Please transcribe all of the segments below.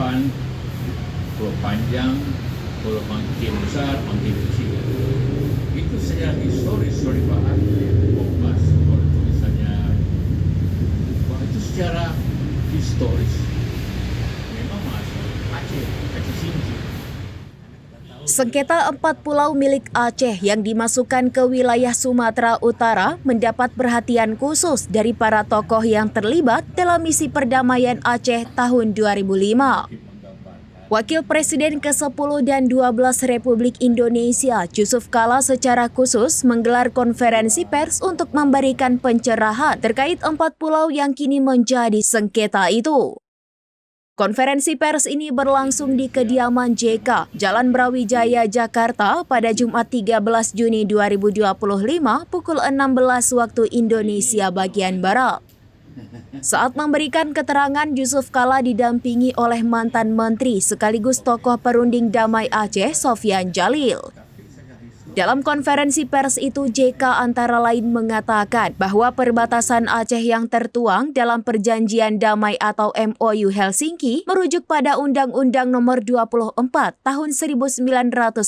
depan, pulau panjang, pulau makin besar, makin kecil. Itu secara historis dari Pak Kompas, kalau tulisannya, wah itu secara historis memang masuk Aceh Singkil. Sengketa 4 pulau milik Aceh yang dimasukkan ke wilayah Sumatera Utara mendapat perhatian khusus dari para tokoh yang terlibat dalam misi perdamaian Aceh tahun 2005. Wakil Presiden ke-10 dan 12 Republik Indonesia, Jusuf Kalla secara khusus menggelar konferensi pers untuk memberikan pencerahan terkait 4 pulau yang kini menjadi sengketa itu. Konferensi pers ini berlangsung di kediaman JK, Jalan Brawijaya, Jakarta pada Jumat 13 Juni 2025 pukul 16 waktu Indonesia bagian Barat. Saat memberikan keterangan, Jusuf Kalla didampingi oleh mantan menteri sekaligus tokoh perunding damai Aceh, Sofyan Jalil. Dalam konferensi pers itu, JK antara lain mengatakan bahwa perbatasan Aceh yang tertuang dalam Perjanjian Damai atau MOU Helsinki merujuk pada Undang-Undang Nomor 24 Tahun 1956.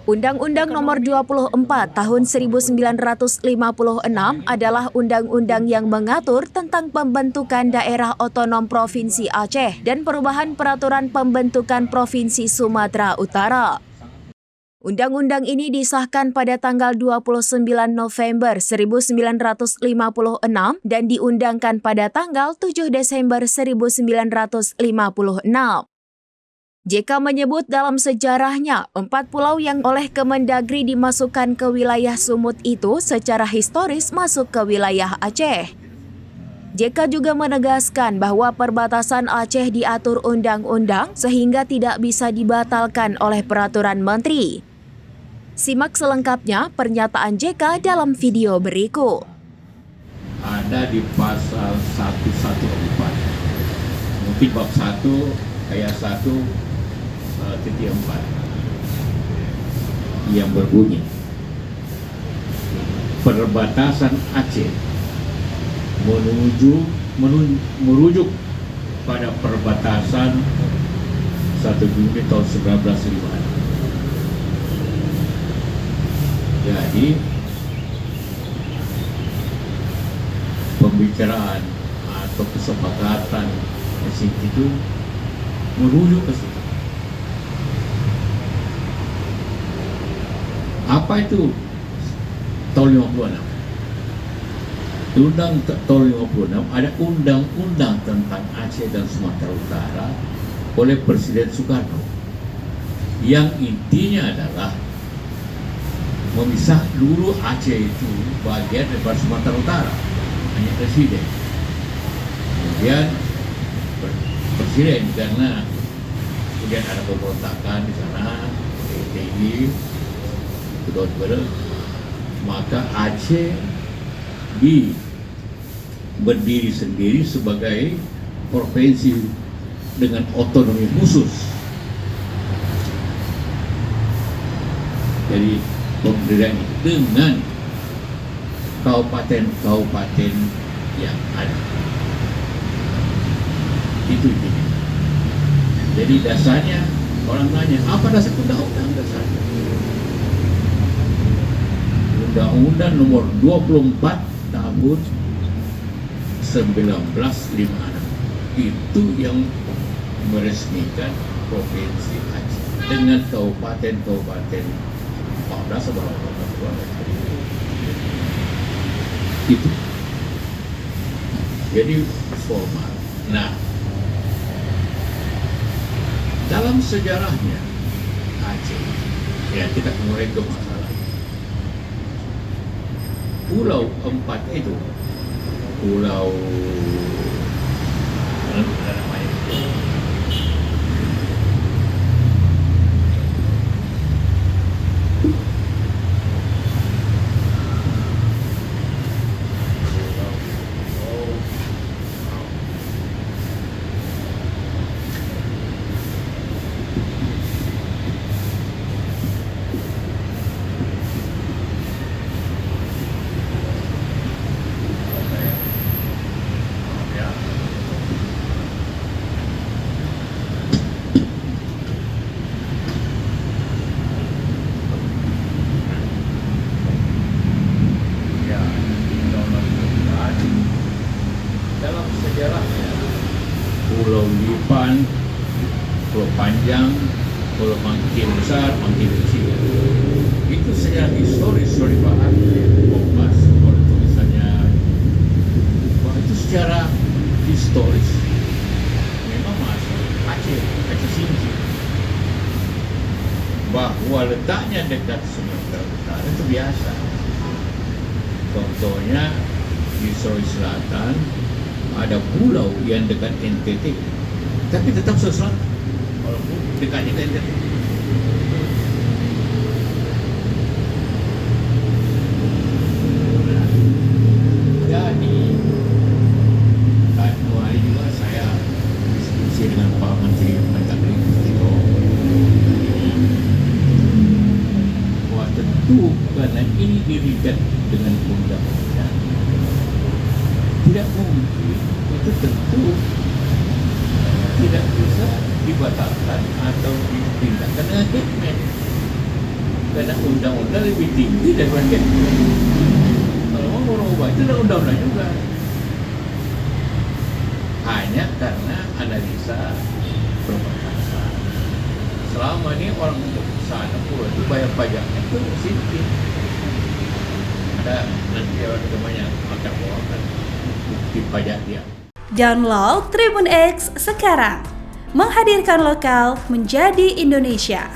Undang-Undang Nomor 24 Tahun 1956 adalah undang-undang yang mengatur tentang pembentukan daerah otonom Provinsi Aceh dan perubahan peraturan pembentukan Provinsi Sumatera Utara. Undang-undang ini disahkan pada tanggal 29 November 1956 dan diundangkan pada tanggal 7 Desember 1956. JK menyebut dalam sejarahnya, 4 pulau yang oleh Kemendagri dimasukkan ke wilayah Sumut itu secara historis masuk ke wilayah Aceh. JK juga menegaskan bahwa perbatasan Aceh diatur undang-undang sehingga tidak bisa dibatalkan oleh peraturan menteri. Simak selengkapnya pernyataan JK dalam video berikut. Ada di pasal 114, mungkin bab 1 ayat 1 4 yang berbunyi, perbatasan Aceh merujuk pada perbatasan 1 Juni tahun 1956. Jadi pembicaraan atau kesepakatan di situ itu merujuk ke situ. Apa itu tahun 56? Undang tahun 56 ada undang-undang tentang Aceh dan Sumatera Utara oleh Presiden Soekarno, yang intinya adalah memisah dulu Aceh itu bagian dari Sumatera Utara, hanya presiden. Kemudian presiden karena kemudian ada pemberontakan di sana, PTI, kedua-dua, maka Aceh berdiri sendiri sebagai provinsi dengan otonomi khusus. Jadi pemberdayaan dengan kabupaten-kabupaten yang ada. Itu intinya. Jadi dasarnya, orang nanya, apa dasar undang-undang? Dasarnya Undang-Undang Nomor 24 Tahun 1956 itu yang meresmikan Provinsi Aceh dengan kabupaten-kabupaten 14 atau 14 itu. Jadi formal. Nah, dalam sejarahnya Aceh, ya kita mulai ke masalah pulau 4 itu, pulau namanya Pulau Lipan, Pulau Panjang, Pulau Makin Besar, Makin Kecil. Itu secara historis sudah dibahas Kompas oleh tulisannya. Wah, itu secara historis memang masuk Aceh Singkil. Bahwa letaknya dekat Sumatera Utara itu biasa. Contohnya di Sulawesi Selatan ada pulau yang dekat NTT, tapi tetap Sulawesi Selatan walaupun dekatnya ke NTT. Jadi satu hari juga saya diskusi dengan Pak Menteri Mendagri Tito. Wah, tentu karena ini dirikat dengan undang-undang, tidak mungkin itu tentu tidak bisa dibatalkan atau dipindahkan dengan Kepmen, karena undang-undang lebih tinggi daripada Kepmen. Kalau mau merubah itu undang-undang juga, hanya karena analisa perbatasan. Selama ini orang untuk sana pun itu bayar pajaknya itu sedikit. Ada nanti orang namanya akan bawakan bukti pajak dia. Download Tribun X sekarang, menghadirkan lokal menjadi Indonesia.